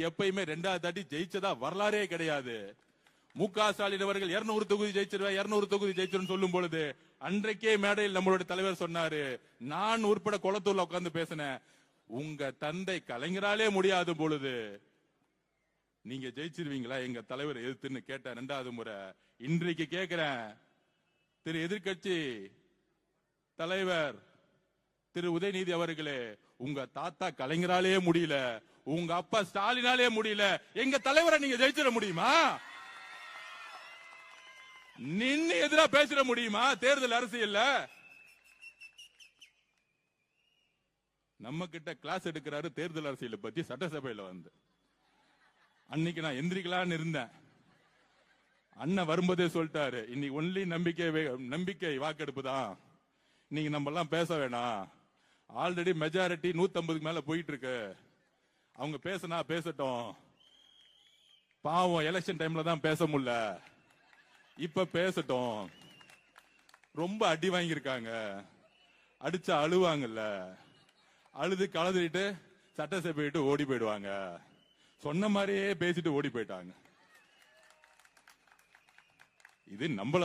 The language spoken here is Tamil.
எப்பயுமே 2வது தாட்டி ஜெயிச்சதா வரலாறே கிடையாது. மு.க. ஸ்டாலின் அவர்கள் 200 தொகுதி ஜெயிச்சிருவேன் 200 தொகுதி ஜெயிச்சிருன்னு சொல்லும் பொழுது அன்றைக்கே மேடையில் நம்மளுடைய தலைவர் சொன்னாரு, நான் உட்பட குளத்தூர்ல உட்கார்ந்து பேசினேன், உங்க தந்தை கலைஞராலே முடியாத பொழுது நீங்க ஜெயிச்சிருவீங்களா எங்க தலைவர் எதிர்த்துன்னு கேட்ட 2வது முறை. இன்றைக்கு கேட்கிறேன், திரு எதிர்கட்சி தலைவர் திரு உதயநிதி அவர்களே, உங்க தாத்தா கலைஞராலே முடியல, உங்க அப்பா ஸ்டாலினாலே முடியல, எங்க தலைவரை நீங்க ஜெயிச்சிட முடியுமா? நின்னு எதிரா பேசிட முடியுமா? தேர்தல் அரசியல்ல நம்ம கிட்ட கிளாஸ் எடுக்கிறாரு தேர்தல் அரசியலை பத்தி சட்டசபையில வந்து. அன்னைக்கு நான் எந்திரிக்கலான்னு இருந்தேன். அண்ணன் வரும்போதே சொல்லிட்டாரு, இன்னைக்கு ஒன்லி நம்பிக்கை வாக்கெடுப்பு தான், இன்னைக்கு நம்ம எல்லாம் பேச வேணாம், ஆல்ரெடி மெஜாரிட்டி 150 மேல போயிட்டு இருக்கு, அவங்க பேசினா பேசட்டும், பாவம் எலெக்ஷன் டைம்ல தான் பேச முடியல, இப்ப பேசட்டும், ரொம்ப அடி வாங்கியிருக்காங்க, அடிச்சா அழுவாங்கல்ல, அழுது கலந்துட்டு சட்டசபை விட்டு ஓடி போயிடுவாங்க, சொன்ன மாதிரியே பேசிட்டு ஓடி போயிட்டாங்க. இது நம்மள